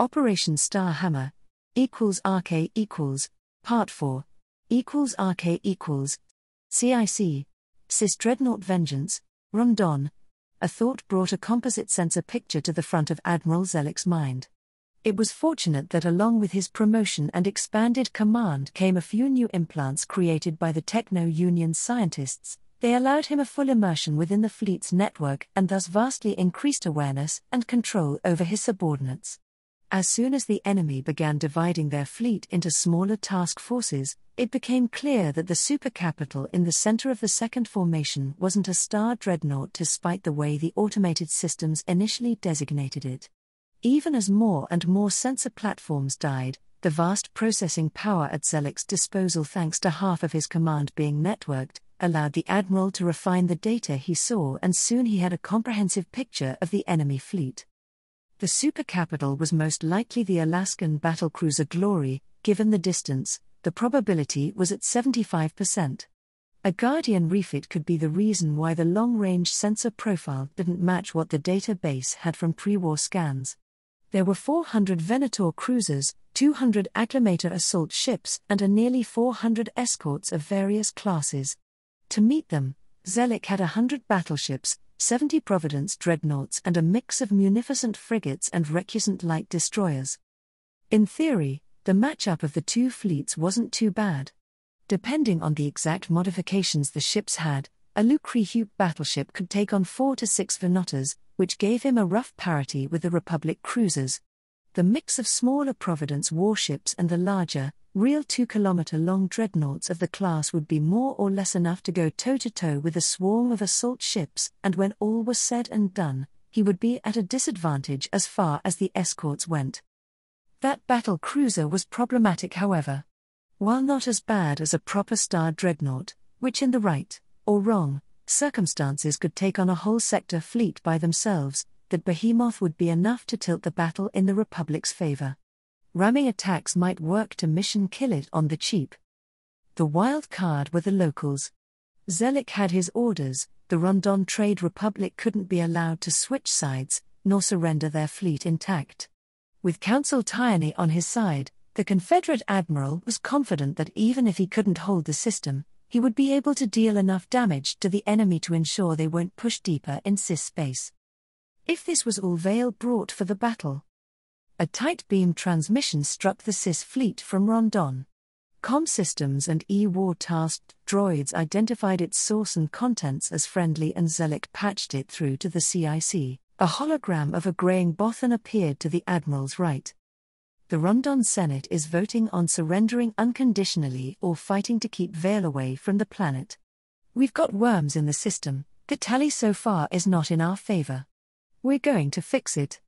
Operation Star Hammer equals RK equals Part 4 equals RK equals CIC Cis Dreadnought Vengeance Rondon. A thought brought a composite sensor picture to the front of Admiral Zelik's mind. It was fortunate that along with his promotion and expanded command came a few new implants created by the Techno-Union scientists. They allowed him a full immersion within the fleet's network and thus vastly increased awareness and control over his subordinates. As soon as the enemy began dividing their fleet into smaller task forces, it became clear that the supercapital in the center of the second formation wasn't a star dreadnought despite the way the automated systems initially designated it. Even as more and more sensor platforms died, the vast processing power at Zelik's disposal, thanks to half of his command being networked, allowed the Admiral to refine the data he saw, and soon he had a comprehensive picture of the enemy fleet. The supercapital was most likely the Alaskan battlecruiser Glory. Given the distance, the probability was at 75%. A Guardian refit could be the reason why the long-range sensor profile didn't match what the database had from pre-war scans. There were 400 Venator cruisers, 200 Acclamator assault ships, and a nearly 400 escorts of various classes. To meet them, Zelik had 100 battleships, 70 Providence dreadnoughts, and a mix of munificent frigates and recusant light destroyers. In theory, the matchup of the two fleets wasn't too bad. Depending on the exact modifications the ships had, a Lucrehube battleship could take on 4 to 6 Venators, which gave him a rough parity with the Republic cruisers. The mix of smaller Providence warships and the larger, real 2-kilometer-long dreadnoughts of the class would be more or less enough to go toe-to-toe with a swarm of assault ships, and when all was said and done, he would be at a disadvantage as far as the escorts went. That battle cruiser was problematic, however. While not as bad as a proper star dreadnought, which in the right, or wrong, circumstances could take on a whole sector fleet by themselves, that behemoth would be enough to tilt the battle in the Republic's favor. Ramming attacks might work to mission kill it on the cheap. The wild card were the locals. Zelik had his orders: the Rondon Trade Republic couldn't be allowed to switch sides, nor surrender their fleet intact. With Council Tyranny on his side, the Confederate admiral was confident that even if he couldn't hold the system, he would be able to deal enough damage to the enemy to ensure they won't push deeper in Cis space. If this was all Vale brought for the battle. A tight beam transmission struck the Cis fleet from Rondon. Com systems and E-war-tasked droids identified its source and contents as friendly, and Zelik patched it through to the CIC. A hologram of a graying Bothan appeared to the Admiral's right. The Rondon Senate is voting on surrendering unconditionally or fighting to keep Vale away from the planet. We've got worms in the system. The tally so far is not in our favor. We're going to fix it.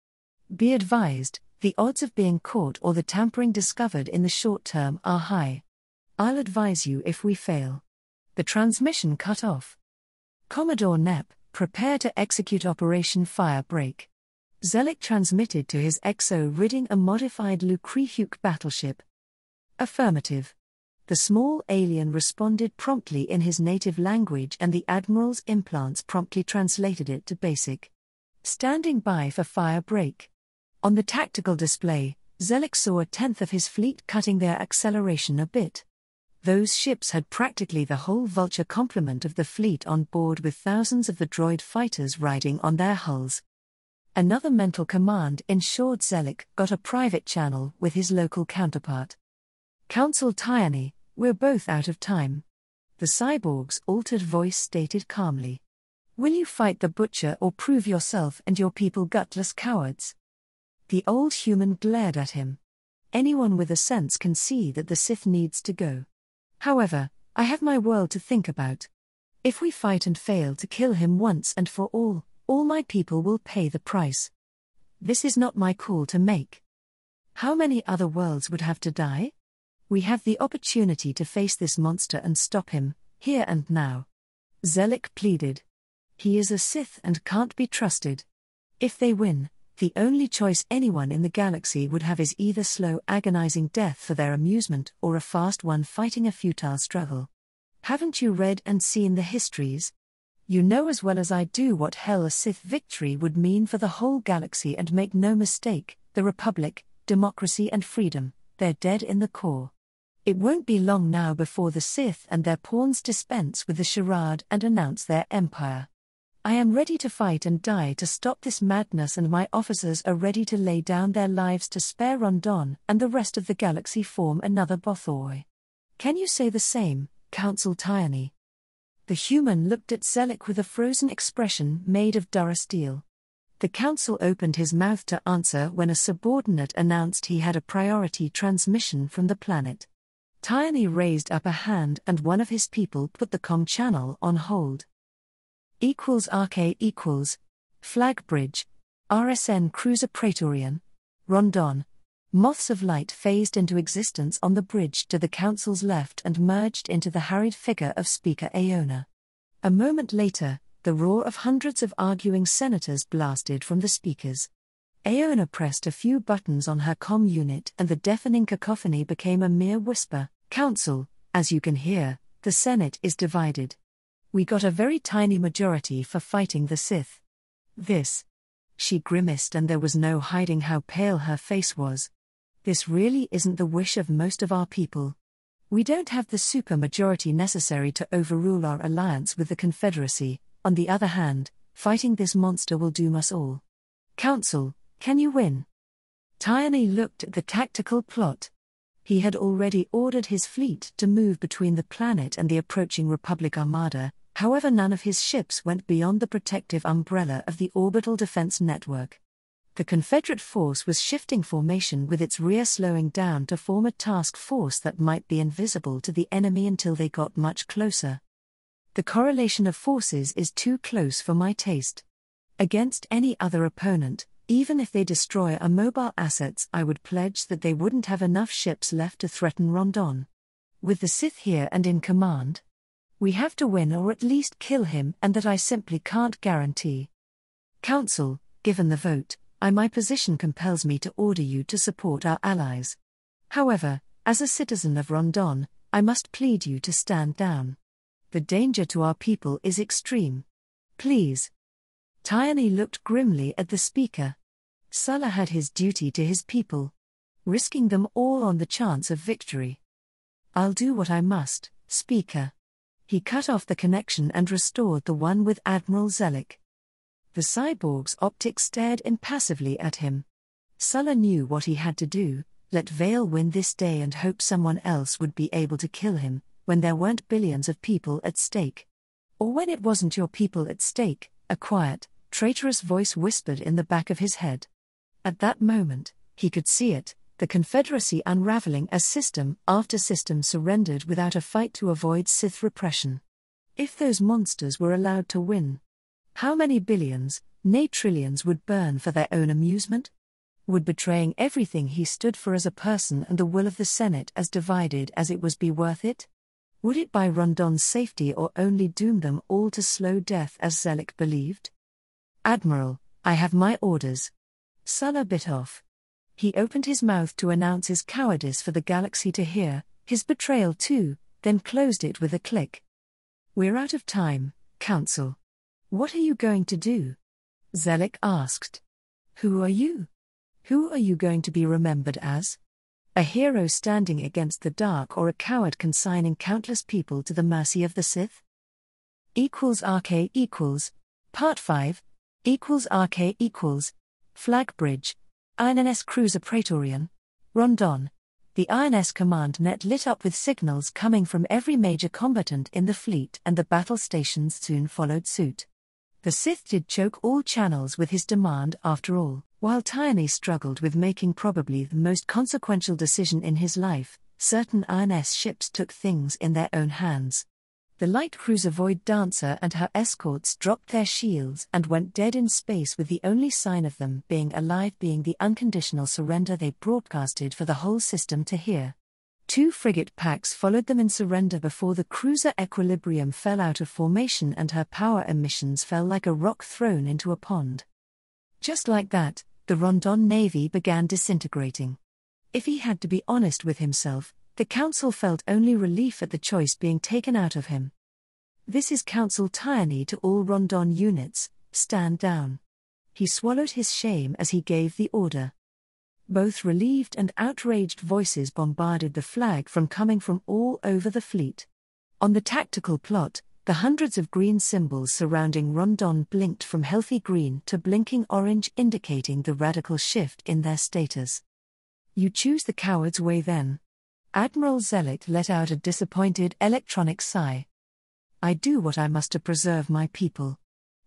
Be advised, the odds of being caught or the tampering discovered in the short term are high. I'll advise you if we fail. The transmission cut off. Commodore Nep, prepare to execute Operation Firebreak. Zelik transmitted to his XO, ridding a modified Lucrehube battleship. Affirmative. The small alien responded promptly in his native language, and the Admiral's implants promptly translated it to basic. Standing by for firebreak. On the tactical display, Zelik saw a tenth of his fleet cutting their acceleration a bit. Those ships had practically the whole Vulture complement of the fleet on board, with thousands of the droid fighters riding on their hulls. Another mental command ensured Zelik got a private channel with his local counterpart. Council Tyranny, we're both out of time. The cyborg's altered voice stated calmly. Will you fight the Butcher or prove yourself and your people gutless cowards? The old human glared at him. Anyone with a sense can see that the Sith needs to go. However, I have my world to think about. If we fight and fail to kill him once and for all my people will pay the price. This is not my call to make. How many other worlds would have to die? We have the opportunity to face this monster and stop him, here and now. Zelik pleaded. He is a Sith and can't be trusted. If they win, the only choice anyone in the galaxy would have is either slow, agonizing death for their amusement or a fast one fighting a futile struggle. Haven't you read and seen the histories? You know as well as I do what hell a Sith victory would mean for the whole galaxy, and make no mistake, the Republic, democracy and freedom, they're dead in the core. It won't be long now before the Sith and their pawns dispense with the charade and announce their empire. I am ready to fight and die to stop this madness, and my officers are ready to lay down their lives to spare Rondon and the rest of the galaxy form another Bothoi. Can you say the same, Council Tyranny? The human looked at Zelek with a frozen expression made of durasteel. The council opened his mouth to answer when a subordinate announced he had a priority transmission from the planet. Tyranny raised up a hand and one of his people put the comm channel on hold. RK Flag Bridge, RSN Cruiser Praetorian, Rondon. Moths of light phased into existence on the bridge to the council's left and merged into the harried figure of Speaker Aona. A moment later, the roar of hundreds of arguing senators blasted from the speakers. Aona pressed a few buttons on her comm unit and the deafening cacophony became a mere whisper. Council, as you can hear, the Senate is divided. We got a very tiny majority for fighting the Sith. This. She grimaced and there was no hiding how pale her face was. This really isn't the wish of most of our people. We don't have the supermajority necessary to overrule our alliance with the Confederacy. On the other hand, fighting this monster will doom us all. Council, can you win? Tyranny looked at the tactical plot. He had already ordered his fleet to move between the planet and the approaching Republic Armada. However, none of his ships went beyond the protective umbrella of the orbital defense network. The Confederate force was shifting formation with its rear slowing down to form a task force that might be invisible to the enemy until they got much closer. The correlation of forces is too close for my taste. Against any other opponent, even if they destroy our mobile assets, I would pledge that they wouldn't have enough ships left to threaten Rondon. With the Sith here and in command, we have to win or at least kill him, and that I simply can't guarantee. Council, given the vote, my position compels me to order you to support our allies. However, as a citizen of Rondon, I must plead you to stand down. The danger to our people is extreme. Please. Tyranny looked grimly at the speaker. Sulla had his duty to his people, risking them all on the chance of victory. I'll do what I must, Speaker. He cut off the connection and restored the one with Admiral Zelek. The cyborg's optics stared impassively at him. Sulla knew what he had to do: let Vale win this day and hope someone else would be able to kill him, when there weren't billions of people at stake. Or when it wasn't your people at stake, a quiet, traitorous voice whispered in the back of his head. At that moment, he could see it, the Confederacy unraveling as system after system surrendered without a fight to avoid Sith repression. If those monsters were allowed to win, how many billions, nay trillions, would burn for their own amusement? Would betraying everything he stood for as a person and the will of the Senate, as divided as it was, be worth it? Would it buy Rondon's safety or only doom them all to slow death as Zelek believed? Admiral, I have my orders. Sulla bit off. He opened his mouth to announce his cowardice for the galaxy to hear, his betrayal too, then closed it with a click. We're out of time, Council. What are you going to do? Zelek asked. Who are you? Who are you going to be remembered as? A hero standing against the dark, or a coward consigning countless people to the mercy of the Sith? RK Part 5 RK Flag Bridge, INS Cruiser Praetorian, Rondon. The INS command net lit up with signals coming from every major combatant in the fleet, and the battle stations soon followed suit. The Sith did choke all channels with his demand after all. While Tyranny struggled with making probably the most consequential decision in his life, certain INS ships took things in their own hands. The light cruiser Void Dancer and her escorts dropped their shields and went dead in space, with the only sign of them being alive being the unconditional surrender they broadcasted for the whole system to hear. 2 frigate packs followed them in surrender before the cruiser Equilibrium fell out of formation and her power emissions fell like a rock thrown into a pond. Just like that, the Rondon Navy began disintegrating. If he had to be honest with himself, the Council felt only relief at the choice being taken out of him. This is Council Tyranny to all Rondon units, stand down. He swallowed his shame as he gave the order. Both relieved and outraged voices bombarded the flag from coming from all over the fleet. On the tactical plot, the hundreds of green symbols surrounding Rondon blinked from healthy green to blinking orange, indicating the radical shift in their status. "You choose the coward's way then." Admiral Zelik let out a disappointed electronic sigh. "I do what I must to preserve my people.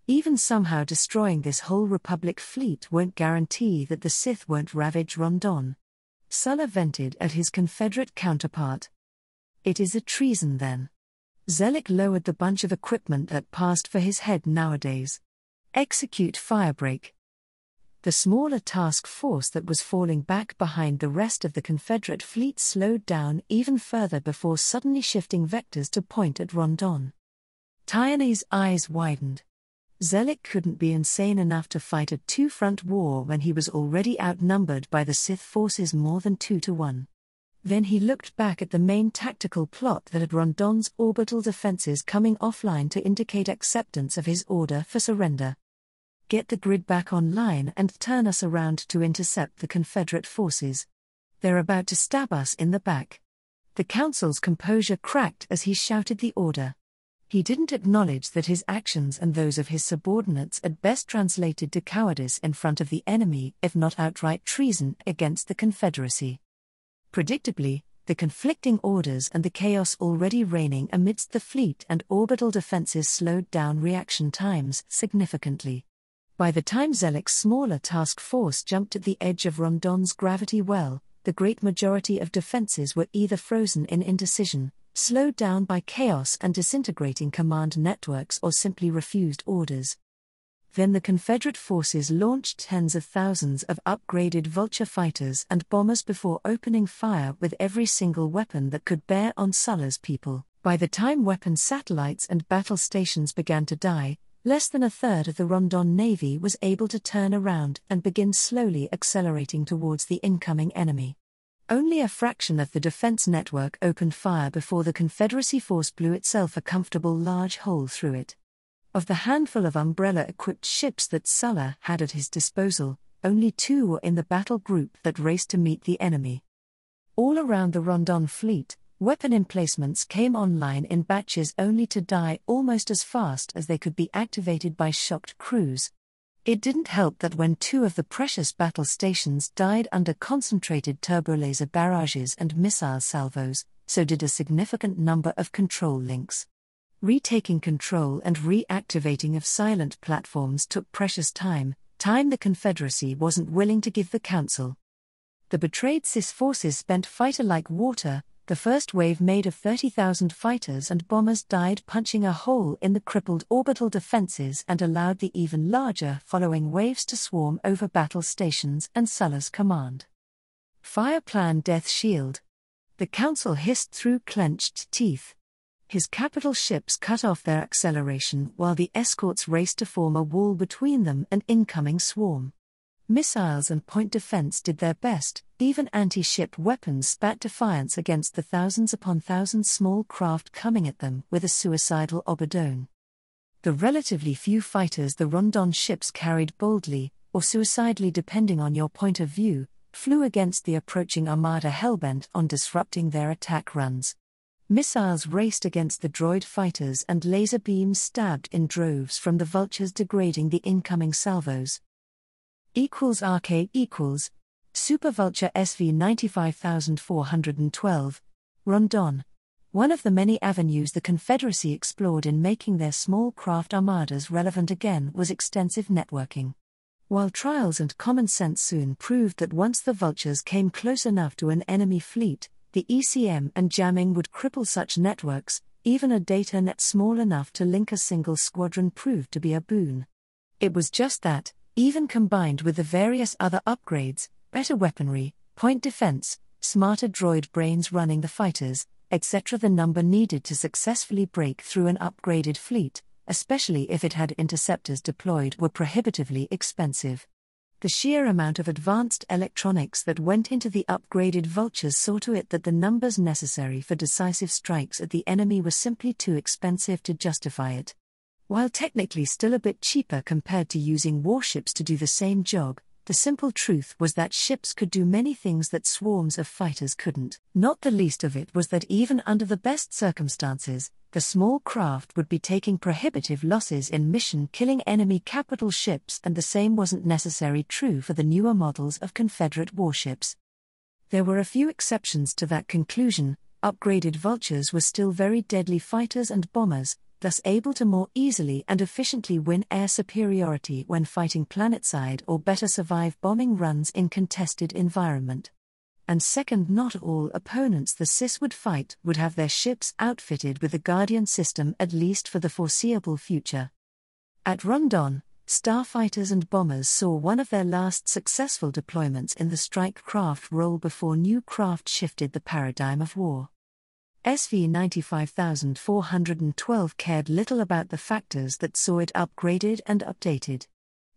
Even somehow destroying this whole Republic fleet won't guarantee that the Sith won't ravage Rondon." Sulla vented at his Confederate counterpart. "It is a treason then." Zelik lowered the bunch of equipment that passed for his head nowadays. "Execute firebreak." The smaller task force that was falling back behind the rest of the Confederate fleet slowed down even further before suddenly shifting vectors to point at Rondon. Tyane's eyes widened. Zelik couldn't be insane enough to fight a two-front war when he was already outnumbered by the Sith forces more than 2-1. Then he looked back at the main tactical plot that had Rondon's orbital defenses coming offline to indicate acceptance of his order for surrender. "Get the grid back online and turn us around to intercept the Confederate forces. They're about to stab us in the back." The Council's composure cracked as he shouted the order. He didn't acknowledge that his actions and those of his subordinates at best translated to cowardice in front of the enemy, if not outright treason against the Confederacy. Predictably, the conflicting orders and the chaos already reigning amidst the fleet and orbital defenses slowed down reaction times significantly. By the time Zelik's smaller task force jumped at the edge of Rondon's gravity well, the great majority of defenses were either frozen in indecision, slowed down by chaos and disintegrating command networks, or simply refused orders. Then the Confederate forces launched tens of thousands of upgraded Vulture fighters and bombers before opening fire with every single weapon that could bear on Sulla's people. By the time weapon satellites and battle stations began to die, less than a third of the Rondon Navy was able to turn around and begin slowly accelerating towards the incoming enemy. Only a fraction of the defense network opened fire before the Confederacy force blew itself a comfortable large hole through it. Of the handful of umbrella-equipped ships that Sulla had at his disposal, only 2 were in the battle group that raced to meet the enemy. All around the Rondon fleet, weapon emplacements came online in batches only to die almost as fast as they could be activated by shocked crews. It didn't help that when 2 of the precious battle stations died under concentrated turbolaser barrages and missile salvos, so did a significant number of control links. Retaking control and reactivating of silent platforms took precious time the Confederacy wasn't willing to give the Council. The betrayed Sith forces spent fighter like water. The first wave made of 30,000 fighters and bombers died punching a hole in the crippled orbital defenses and allowed the even larger following waves to swarm over battle stations and Sulla's command. "Fire Plan Death Shield." The Council hissed through clenched teeth. His capital ships cut off their acceleration while the escorts raced to form a wall between them and incoming swarm. Missiles and point defense did their best, even anti-ship weapons spat defiance against the thousands upon thousands small craft coming at them with a suicidal oberdone. The relatively few fighters the Rondon ships carried boldly, or suicidally depending on your point of view, flew against the approaching armada hellbent on disrupting their attack runs. Missiles raced against the droid fighters and laser beams stabbed in droves from the vultures degrading the incoming salvos. RK equals Super Vulture SV 95412, Rondon. One of the many avenues the Confederacy explored in making their small craft armadas relevant again was extensive networking. While trials and common sense soon proved that once the vultures came close enough to an enemy fleet, the ECM and jamming would cripple such networks, even a data net small enough to link a single squadron proved to be a boon. It was just that, even combined with the various other upgrades, better weaponry, point defense, smarter droid brains running the fighters, etc., the number needed to successfully break through an upgraded fleet, especially if it had interceptors deployed, were prohibitively expensive. The sheer amount of advanced electronics that went into the upgraded vultures saw to it that the numbers necessary for decisive strikes at the enemy were simply too expensive to justify it. While technically still a bit cheaper compared to using warships to do the same job, The simple truth was that ships could do many things that swarms of fighters couldn't. Not the least of it was that even under the best circumstances, the small craft would be taking prohibitive losses in mission-killing enemy capital ships, and the same wasn't necessarily true for the newer models of Confederate warships. There were a few exceptions to that conclusion. Upgraded Vultures were still very deadly fighters and bombers, thus able to more easily and efficiently win air superiority when fighting planetside or better survive bombing runs in contested environment. And second, not all opponents the CIS would fight would have their ships outfitted with the Guardian system, at least for the foreseeable future. At Rondon, starfighters and bombers saw one of their last successful deployments in the strike craft role before new craft shifted the paradigm of war. SV 95412 cared little about the factors that saw it upgraded and updated.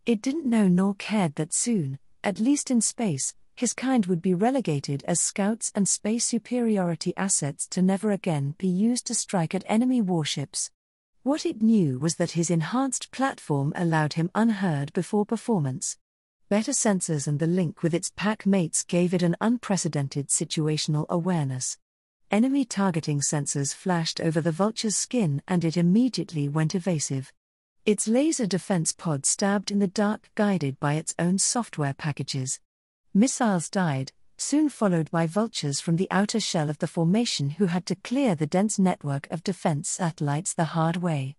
It didn't know nor cared that soon, at least in space, his kind would be relegated as scouts and space superiority assets to never again be used to strike at enemy warships. What it knew was that his enhanced platform allowed him unheard before performance. Better sensors and the link with its pack mates gave it an unprecedented situational awareness. Enemy targeting sensors flashed over the Vulture's skin and it immediately went evasive. Its laser defense pod stabbed in the dark, guided by its own software packages. Missiles died, soon followed by Vultures from the outer shell of the formation who had to clear the dense network of defense satellites the hard way.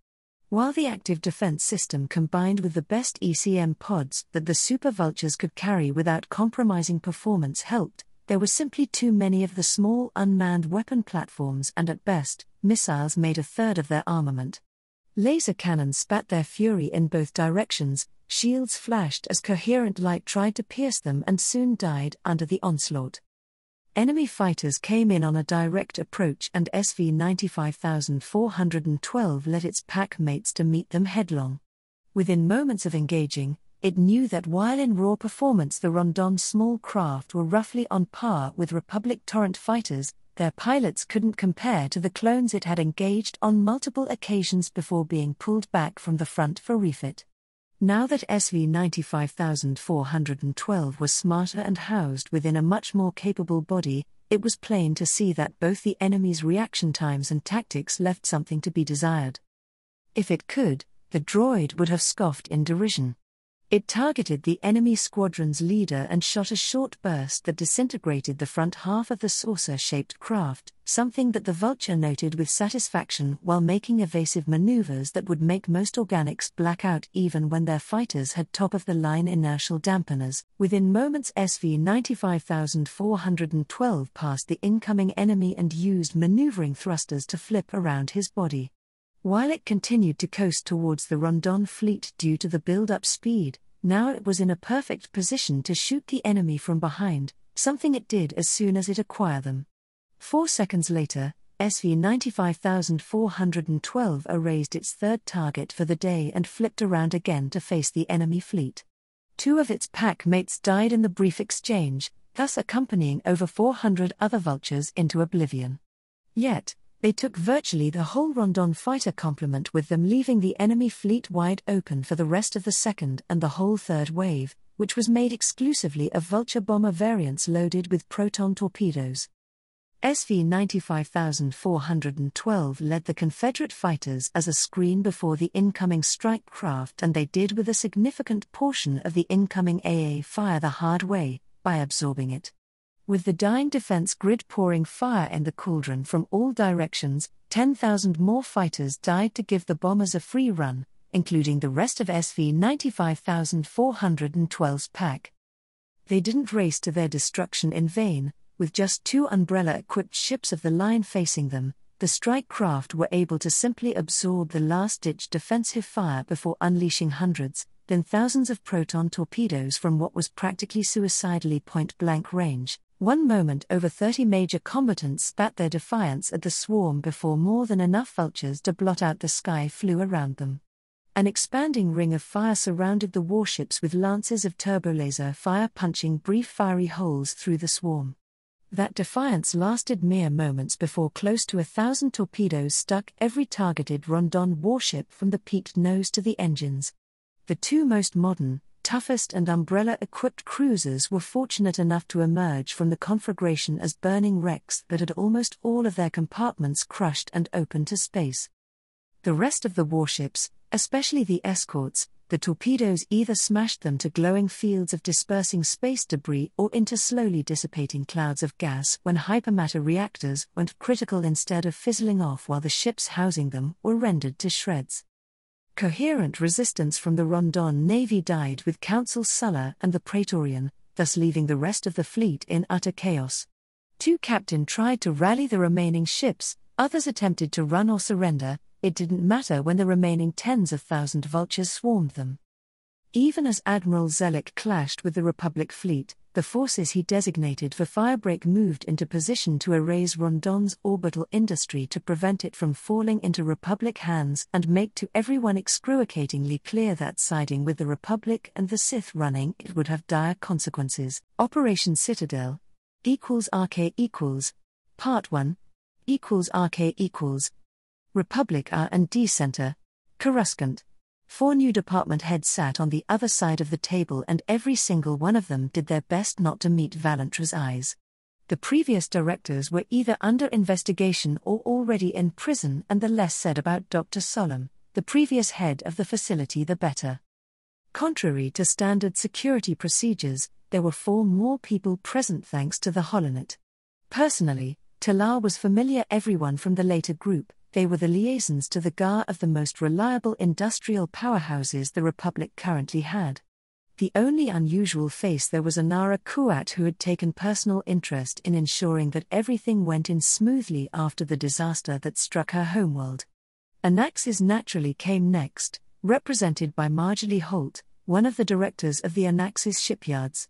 While the active defense system combined with the best ECM pods that the Super Vultures could carry without compromising performance helped, there were simply too many of the small unmanned weapon platforms, and at best, missiles made a third of their armament. Laser cannons spat their fury in both directions, shields flashed as coherent light tried to pierce them and soon died under the onslaught. Enemy fighters came in on a direct approach and SV 95412 let its pack mates to meet them headlong. Within moments of engaging, it knew that while in raw performance the Rondon small craft were roughly on par with Republic Torrent fighters, their pilots couldn't compare to the clones it had engaged on multiple occasions before being pulled back from the front for refit. Now that SV 95412 was smarter and housed within a much more capable body, it was plain to see that both the enemy's reaction times and tactics left something to be desired. If it could, the droid would have scoffed in derision. It targeted the enemy squadron's leader and shot a short burst that disintegrated the front half of the saucer-shaped craft, something that the Vulture noted with satisfaction while making evasive maneuvers that would make most organics black out even when their fighters had top-of-the-line inertial dampeners. Within moments SV 95412 passed the incoming enemy and used maneuvering thrusters to flip around his body. While it continued to coast towards the Rondon fleet due to the build-up speed, now it was in a perfect position to shoot the enemy from behind, something it did as soon as it acquired them. 4 seconds later, SV 95412 erased its third target for the day and flipped around again to face the enemy fleet. 2 of its pack mates died in the brief exchange, thus accompanying over 400 other Vultures into oblivion. Yet, they took virtually the whole Rondon fighter complement with them, leaving the enemy fleet wide open for the rest of the second and the whole third wave, which was made exclusively of Vulture bomber variants loaded with proton torpedoes. SV 95412 led the Confederate fighters as a screen before the incoming strike craft, and they did with a significant portion of the incoming AA fire the hard way, by absorbing it. With the dying defense grid pouring fire in the cauldron from all directions, 10,000 more fighters died to give the bombers a free run, including the rest of SV 95412's pack. They didn't race to their destruction in vain. With just 2 umbrella-equipped ships of the line facing them, the strike craft were able to simply absorb the last-ditch defensive fire before unleashing hundreds, then thousands of proton torpedoes from what was practically suicidally point-blank range. One moment over 30 major combatants spat their defiance at the swarm before more than enough Vultures to blot out the sky flew around them. An expanding ring of fire surrounded the warships with lances of turbolaser fire punching brief fiery holes through the swarm. That defiance lasted mere moments before close to 1,000 torpedoes struck every targeted Rondon warship from the peaked nose to the engines. The 2 most modern, toughest and umbrella-equipped cruisers were fortunate enough to emerge from the conflagration as burning wrecks that had almost all of their compartments crushed and open to space. The rest of the warships, especially the escorts, the torpedoes either smashed them to glowing fields of dispersing space debris or into slowly dissipating clouds of gas when hypermatter reactors went critical instead of fizzling off while the ships housing them were rendered to shreds. Coherent resistance from the Rondon Navy died with Council Sulla and the Praetorian, thus leaving the rest of the fleet in utter chaos. Two captains tried to rally the remaining ships, others attempted to run or surrender. It didn't matter when the remaining tens of thousand vultures swarmed them. Even as Admiral Zellick clashed with the Republic fleet, the forces he designated for firebreak moved into position to erase Rondon's orbital industry to prevent it from falling into Republic hands and make to everyone excruciatingly clear that siding with the Republic and the Sith running it would have dire consequences. Operation Citadel =RK Part 1 =RK Republic R&D Center, Coruscant. 4 new department heads sat on the other side of the table and every single one of them did their best not to meet Valentra's eyes. The previous directors were either under investigation or already in prison, and the less said about Dr. Solomon, the previous head of the facility, the better. Contrary to standard security procedures, there were 4 more people present thanks to the holonet. Personally, Talar was familiar everyone from the later group. They were the liaisons to the GAR of the most reliable industrial powerhouses the Republic currently had. The only unusual face there was Anara Kuat, who had taken personal interest in ensuring that everything went in smoothly after the disaster that struck her homeworld. Anaxis naturally came next, represented by Marjorie Holt, one of the directors of the Anaxis shipyards.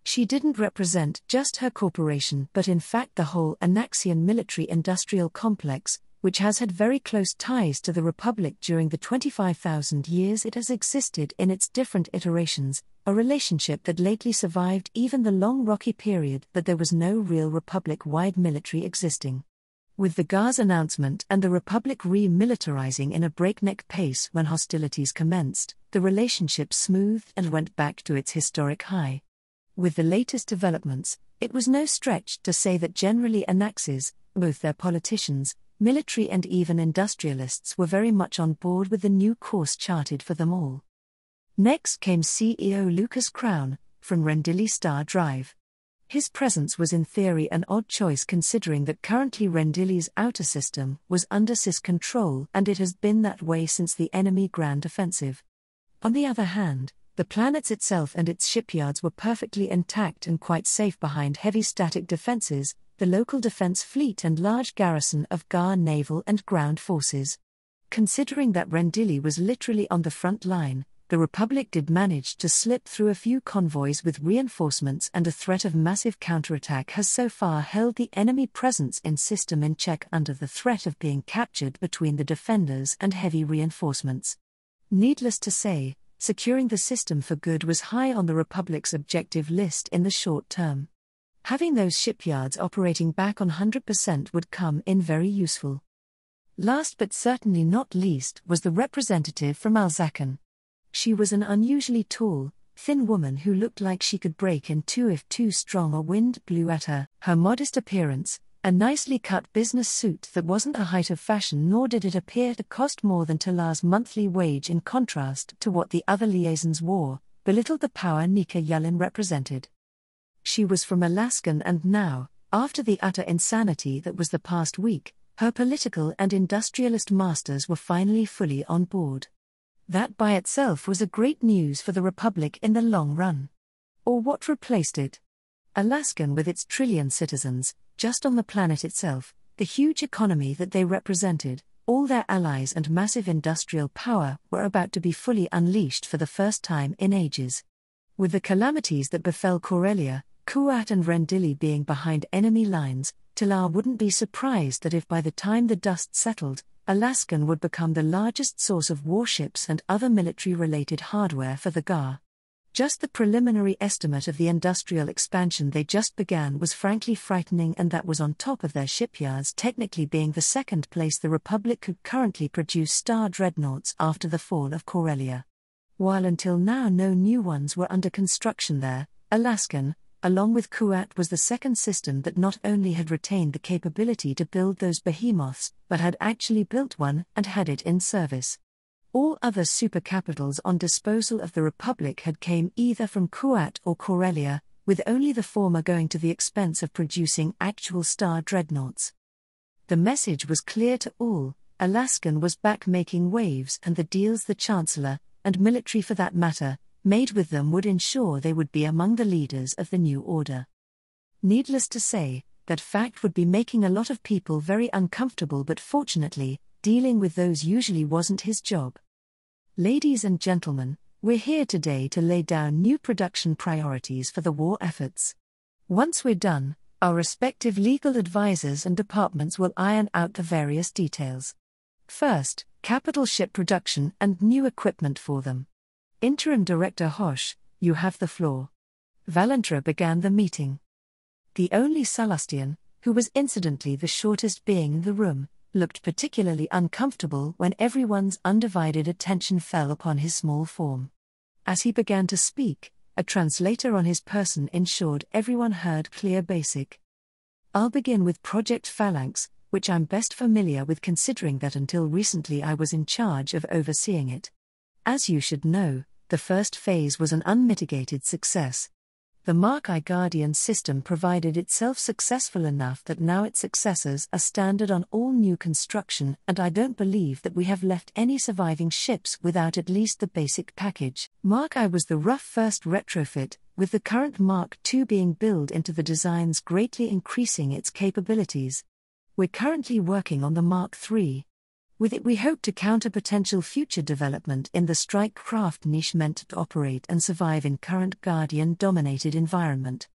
She didn't represent just her corporation but in fact the whole Anaxian military-industrial complex, which has had very close ties to the Republic during the 25,000 years it has existed in its different iterations, a relationship that lately survived even the long rocky period that there was no real Republic-wide military existing. With the GAR's announcement and the Republic re-militarizing in a breakneck pace when hostilities commenced, the relationship smoothed and went back to its historic high. With the latest developments, it was no stretch to say that generally Anaxis, both their politicians, military and even industrialists, were very much on board with the new course charted for them all. Next came CEO Lucas Crown, from Rendili Star Drive. His presence was in theory an odd choice considering that currently Rendili's outer system was under Cis control and it has been that way since the enemy Grand Offensive. On the other hand, the planet itself and its shipyards were perfectly intact and quite safe behind heavy static defenses, the local defense fleet and large garrison of GAR naval and ground forces. Considering that Rendili was literally on the front line, the Republic did manage to slip through a few convoys with reinforcements, and a threat of massive counterattack has so far held the enemy presence in system in check under the threat of being captured between the defenders and heavy reinforcements. Needless to say, securing the system for good was high on the Republic's objective list in the short term. Having those shipyards operating back on 100% would come in very useful. Last but certainly not least was the representative from Alzakan. She was an unusually tall, thin woman who looked like she could break in two if too strong a wind blew at her. Her modest appearance, a nicely cut business suit that wasn't a height of fashion, nor did it appear to cost more than Talar's monthly wage in contrast to what the other liaisons wore, belittled the power Nika Yulin represented. She was from Alaskan, and now, after the utter insanity that was the past week, her political and industrialist masters were finally fully on board. That by itself was a great news for the Republic in the long run. Or what replaced it? Alaskan, with its trillion citizens, just on the planet itself, the huge economy that they represented, all their allies and massive industrial power were about to be fully unleashed for the first time in ages. With the calamities that befell Corellia, Kuat and Rendili being behind enemy lines, Talar wouldn't be surprised that if by the time the dust settled, Alaskan would become the largest source of warships and other military-related hardware for the GAR. Just the preliminary estimate of the industrial expansion they just began was frankly frightening, and that was on top of their shipyards technically being the second place the Republic could currently produce star dreadnoughts after the fall of Corellia. While until now no new ones were under construction there, Alaskan, along with Kuat, was the second system that not only had retained the capability to build those behemoths, but had actually built one and had it in service. All other supercapitals on disposal of the Republic had came either from Kuat or Corellia, with only the former going to the expense of producing actual star dreadnoughts. The message was clear to all: Alaskan was back making waves, and the deals the Chancellor, and military for that matter, made with them would ensure they would be among the leaders of the new order. Needless to say, that fact would be making a lot of people very uncomfortable, but fortunately, dealing with those usually wasn't his job. Ladies and gentlemen, we're here today to lay down new production priorities for the war efforts. Once we're done, our respective legal advisors and departments will iron out the various details. First, capital ship production and new equipment for them. Interim Director Hosh, you have the floor. Valentra began the meeting. The only Salastian, who was incidentally the shortest being in the room, looked particularly uncomfortable when everyone's undivided attention fell upon his small form. As he began to speak, a translator on his person ensured everyone heard clear basic. I'll begin with Project Phalanx, which I'm best familiar with considering that until recently I was in charge of overseeing it. As you should know, the first phase was an unmitigated success. The Mark I Guardian system provided itself successful enough that now its successors are standard on all new construction, and I don't believe that we have left any surviving ships without at least the basic package. Mark I was the rough first retrofit, with the current Mark II being built into the designs, greatly increasing its capabilities. We're currently working on the Mark III. With it we hope to counter potential future development in the strike craft niche meant to operate and survive in current Guardian-dominated environment.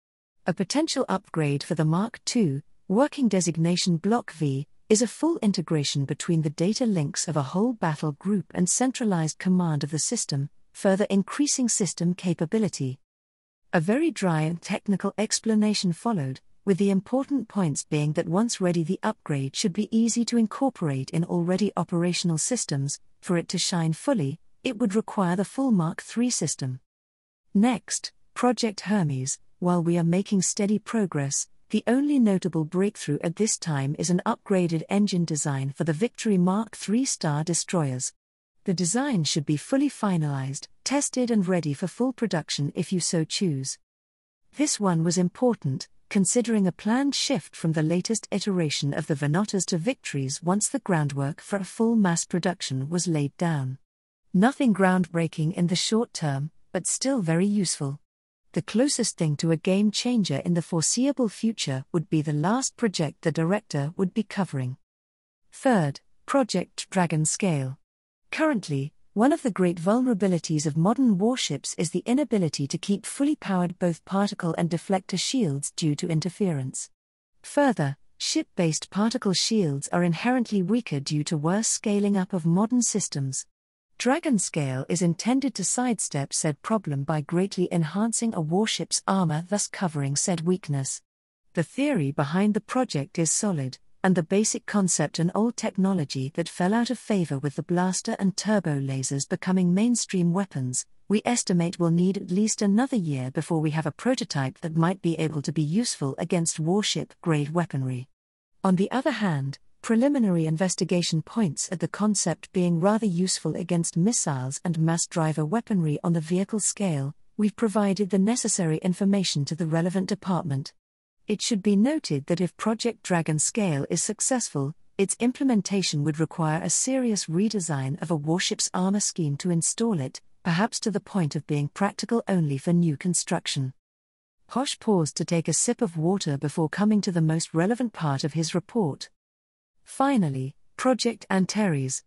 A potential upgrade for the Mark II, working designation Block V, is a full integration between the data links of a whole battle group and centralized command of the system, further increasing system capability. A very dry and technical explanation followed, with the important points being that once ready the upgrade should be easy to incorporate in already operational systems. For it to shine fully, it would require the full Mark III system. Next, Project Hermes. While we are making steady progress, the only notable breakthrough at this time is an upgraded engine design for the Victory Mark III Star destroyers. The design should be fully finalized, tested and ready for full production if you so choose. This one was important, considering a planned shift from the latest iteration of the Venatas to Victories once the groundwork for a full mass production was laid down. Nothing groundbreaking in the short term, but still very useful. The closest thing to a game changer in the foreseeable future would be the last project the director would be covering. Third, Project Dragon Scale. Currently, one of the great vulnerabilities of modern warships is the inability to keep fully powered both particle and deflector shields due to interference. Further, ship-based particle shields are inherently weaker due to worse scaling up of modern systems. Dragon Scale is intended to sidestep said problem by greatly enhancing a warship's armor, thus covering said weakness. The theory behind the project is solid, and the basic concept an old technology that fell out of favor with the blaster and turbo lasers becoming mainstream weapons. We estimate we'll need at least another year before we have a prototype that might be able to be useful against warship-grade weaponry. On the other hand, preliminary investigation points at the concept being rather useful against missiles and mass driver weaponry on the vehicle scale. We've provided the necessary information to the relevant department. It should be noted that if Project Dragon Scale is successful, its implementation would require a serious redesign of a warship's armor scheme to install it, perhaps to the point of being practical only for new construction. Hosh paused to take a sip of water before coming to the most relevant part of his report. Finally, Project Antares.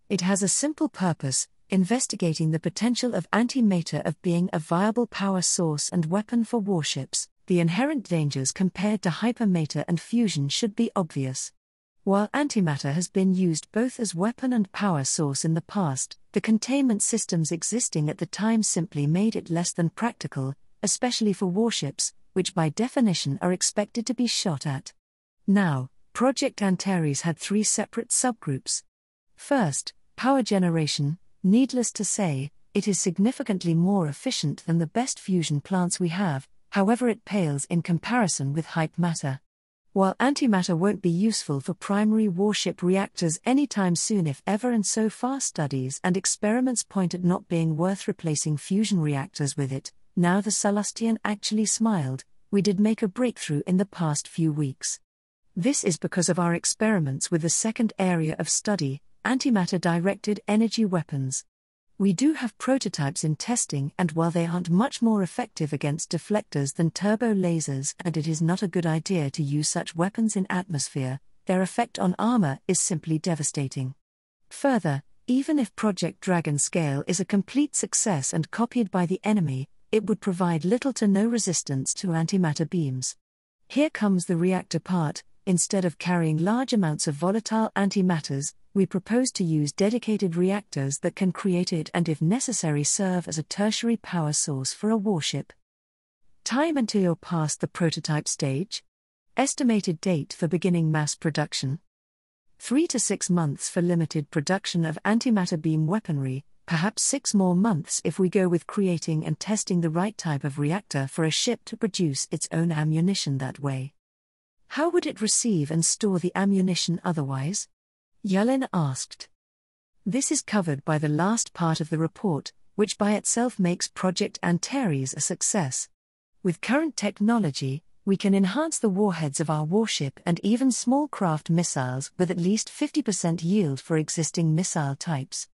It has a simple purpose, investigating the potential of antimatter of being a viable power source and weapon for warships. The inherent dangers compared to hypermatter and fusion should be obvious. While antimatter has been used both as weapon and power source in the past, the containment systems existing at the time simply made it less than practical, especially for warships, which by definition are expected to be shot at. Now, Project Antares had 3 separate subgroups. First, power generation. Needless to say, it is significantly more efficient than the best fusion plants we have, however it pales in comparison with hype matter. While antimatter won't be useful for primary warship reactors anytime soon if ever, and so far studies and experiments point at not being worth replacing fusion reactors with it, now the Salustian actually smiled, we did make a breakthrough in the past few weeks. This is because of our experiments with the second area of study, antimatter-directed energy weapons. We do have prototypes in testing, and while they aren't much more effective against deflectors than turbo lasers, and it is not a good idea to use such weapons in atmosphere, their effect on armor is simply devastating. Further, even if Project Dragon Scale is a complete success and copied by the enemy, it would provide little to no resistance to antimatter beams. Here comes the reactor part. Instead of carrying large amounts of volatile antimatters, we propose to use dedicated reactors that can create it and, if necessary, serve as a tertiary power source for a warship. Time until you're past the prototype stage? Estimated date for beginning mass production: 3 to 6 months for limited production of antimatter beam weaponry, perhaps 6 more months if we go with creating and testing the right type of reactor for a ship to produce its own ammunition that way. How would it receive and store the ammunition otherwise? Yelena asked. This is covered by the last part of the report, which by itself makes Project Antares a success. With current technology, we can enhance the warheads of our warship and even small craft missiles with at least 50% yield for existing missile types.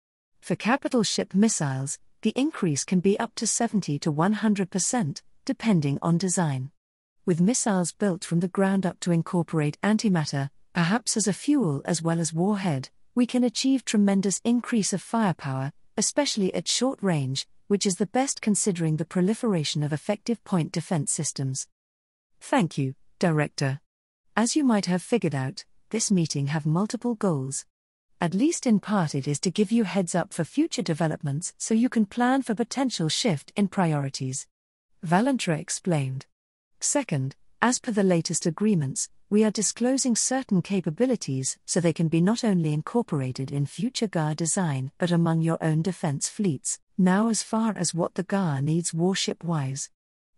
For capital ship missiles, the increase can be up to 70 to 100%, depending on design. With missiles built from the ground up to incorporate antimatter, perhaps as a fuel as well as warhead, we can achieve tremendous increase of firepower, especially at short range, which is the best considering the proliferation of effective point defense systems. Thank you, Director. As you might have figured out, this meeting have multiple goals. At least in part it is to give you heads up for future developments so you can plan for potential shift in priorities. Valentra explained. Second, as per the latest agreements, we are disclosing certain capabilities so they can be not only incorporated in future GAR design but among your own defense fleets, now as far as what the GAR needs warship-wise.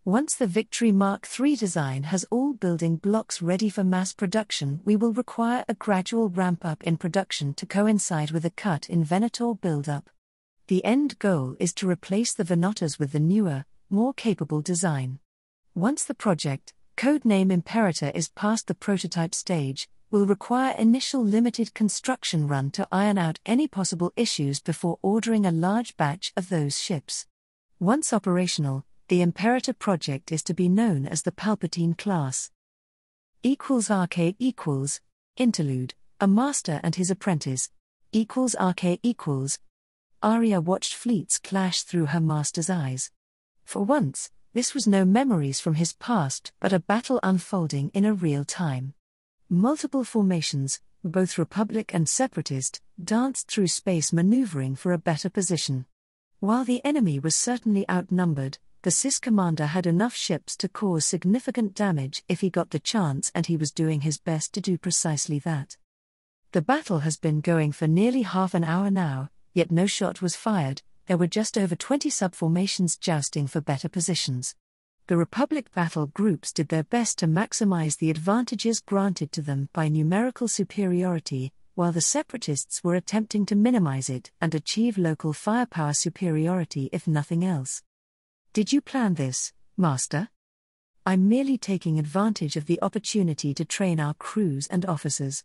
Once the Victory Mark III design has all building blocks ready for mass production, we will require a gradual ramp-up in production to coincide with a cut in Venator build-up. The end goal is to replace the Venatas with the newer, more capable design. Once the project, codename Imperator, is past the prototype stage, we'll require initial limited construction run to iron out any possible issues before ordering a large batch of those ships. Once operational, the Imperator project is to be known as the Palpatine class. =RK equals Interlude, a master and his apprentice. =RK equals Arya watched fleets clash through her master's eyes. For once, this was no memories from his past but a battle unfolding in a real time. Multiple formations, both Republic and Separatist, danced through space maneuvering for a better position. While the enemy was certainly outnumbered, the CIS commander had enough ships to cause significant damage if he got the chance, and he was doing his best to do precisely that. The battle has been going for nearly half an hour now, yet no shot was fired. There were just over 20 subformations jousting for better positions. The Republic battle groups did their best to maximize the advantages granted to them by numerical superiority, while the Separatists were attempting to minimize it and achieve local firepower superiority if nothing else. Did you plan this, Master? I'm merely taking advantage of the opportunity to train our crews and officers.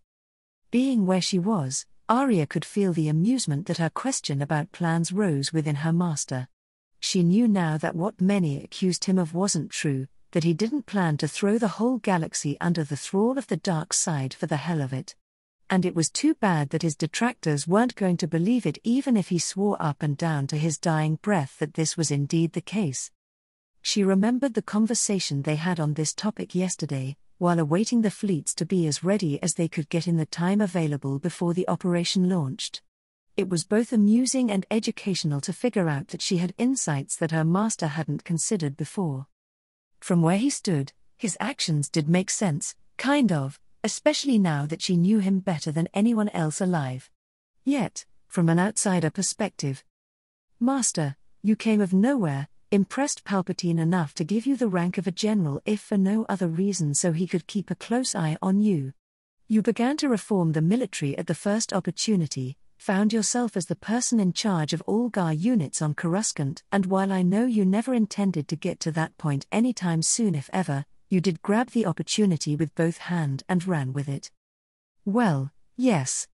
Being where she was, Arya could feel the amusement that her question about plans rose within her master. She knew now that what many accused him of wasn't true, that he didn't plan to throw the whole galaxy under the thrall of the dark side for the hell of it. And it was too bad that his detractors weren't going to believe it even if he swore up and down to his dying breath that this was indeed the case. She remembered the conversation they had on this topic yesterday, while awaiting the fleets to be as ready as they could get in the time available before the operation launched. It was both amusing and educational to figure out that she had insights that her master hadn't considered before. From where he stood, his actions did make sense, kind of, especially now that she knew him better than anyone else alive. Yet, from an outsider perspective, Master, you came of nowhere, impressed Palpatine enough to give you the rank of a general if for no other reason so he could keep a close eye on you. You began to reform the military at the first opportunity, found yourself as the person in charge of all GAR units on Coruscant, and while I know you never intended to get to that point anytime soon if ever, you did grab the opportunity with both hands and ran with it. Well, yes.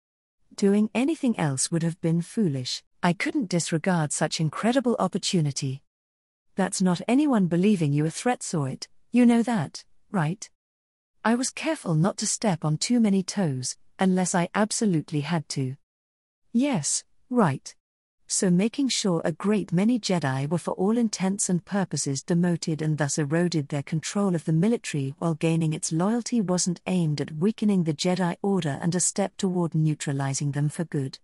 Doing anything else would have been foolish. I couldn't disregard such incredible opportunity. That's not anyone believing you a threat saw it, you know that, right? I was careful not to step on too many toes, unless I absolutely had to. Yes, right. So making sure a great many Jedi were for all intents and purposes demoted and thus eroded their control of the military while gaining its loyalty wasn't aimed at weakening the Jedi Order and a step toward neutralizing them for good.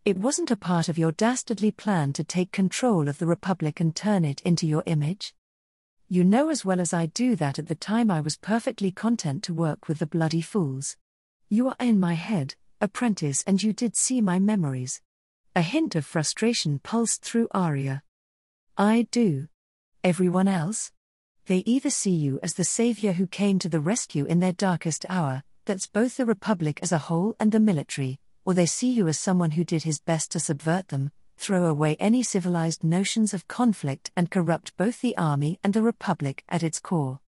It wasn't a part of your dastardly plan to take control of the Republic and turn it into your image? You know as well as I do that at the time I was perfectly content to work with the bloody fools. You are in my head, apprentice, and you did see my memories. A hint of frustration pulsed through Arya. I do. Everyone else? They either see you as the savior who came to the rescue in their darkest hour, that's both the Republic as a whole and the military, or they see you as someone who did his best to subvert them, throw away any civilized notions of conflict and corrupt both the army and the Republic at its core.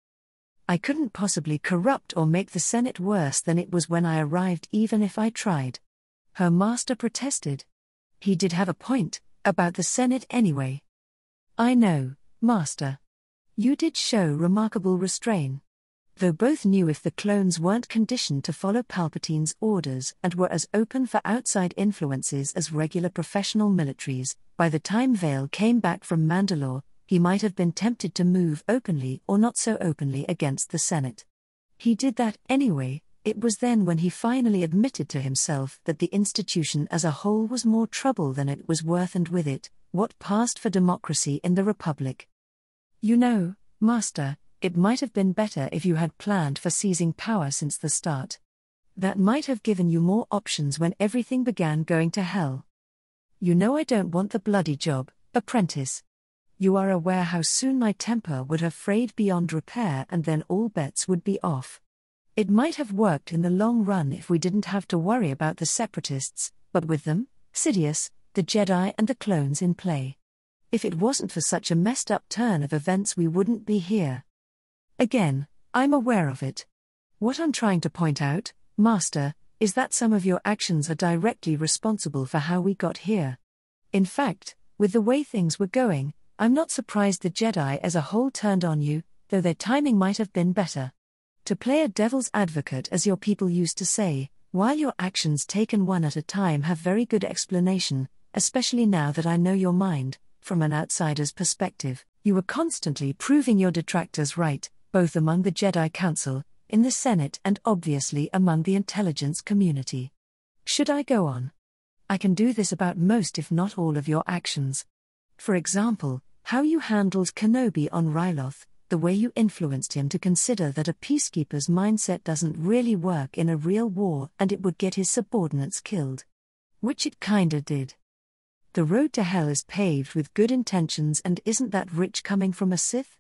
I couldn't possibly corrupt or make the Senate worse than it was when I arrived even if I tried. Her master protested. He did have a point, about the Senate anyway. I know, Master. You did show remarkable restraint. Though both knew if the clones weren't conditioned to follow Palpatine's orders and were as open for outside influences as regular professional militaries, by the time Vale came back from Mandalore, he might have been tempted to move openly or not so openly against the Senate. He did that anyway. It was then when he finally admitted to himself that the institution as a whole was more trouble than it was worth, and with it, what passed for democracy in the Republic. You know, Master, it might have been better if you had planned for seizing power since the start. That might have given you more options when everything began going to hell. You know I don't want the bloody job, apprentice. You are aware how soon my temper would have frayed beyond repair and then all bets would be off. It might have worked in the long run if we didn't have to worry about the Separatists, but with them, Sidious, the Jedi and the clones in play. If it wasn't for such a messed up turn of events we wouldn't be here. Again, I'm aware of it. What I'm trying to point out, Master, is that some of your actions are directly responsible for how we got here. In fact, with the way things were going, I'm not surprised the Jedi as a whole turned on you, though their timing might have been better. To play a devil's advocate, as your people used to say, while your actions taken one at a time have very good explanation, especially now that I know your mind, from an outsider's perspective, you were constantly proving your detractors right, both among the Jedi Council, in the Senate and obviously among the intelligence community. Should I go on? I can do this about most if not all of your actions. For example, how you handled Kenobi on Ryloth, the way you influenced him to consider that a peacekeeper's mindset doesn't really work in a real war and it would get his subordinates killed. Which it kinda did. The road to hell is paved with good intentions, and isn't that rich coming from a Sith?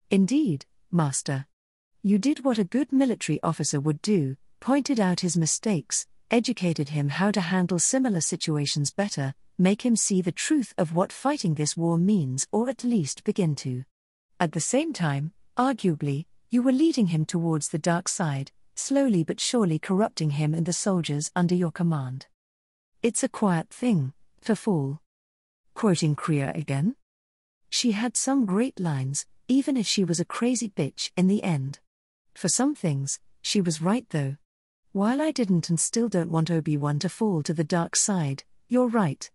Indeed, Master. You did what a good military officer would do, pointed out his mistakes, educated him how to handle similar situations better, make him see the truth of what fighting this war means, or at least begin to. At the same time, arguably, you were leading him towards the dark side, slowly but surely corrupting him and the soldiers under your command. It's a quiet thing, to fall. Quoting Kriya again? She had some great lines, even if she was a crazy bitch in the end. For some things, she was right though. While I didn't and still don't want Obi-Wan to fall to the dark side, you're right.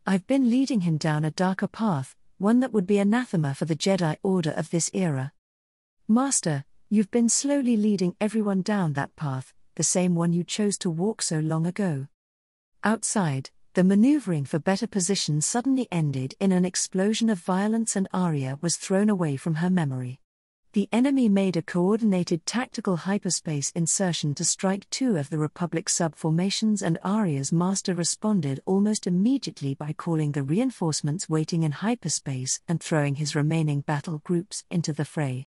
I've been leading him down a darker path, one that would be anathema for the Jedi Order of this era. Master, you've been slowly leading everyone down that path, the same one you chose to walk so long ago. Outside, the maneuvering for better position suddenly ended in an explosion of violence and Arya was thrown away from her memory. The enemy made a coordinated tactical hyperspace insertion to strike two of the Republic's subformations, and Arya's master responded almost immediately by calling the reinforcements waiting in hyperspace and throwing his remaining battle groups into the fray.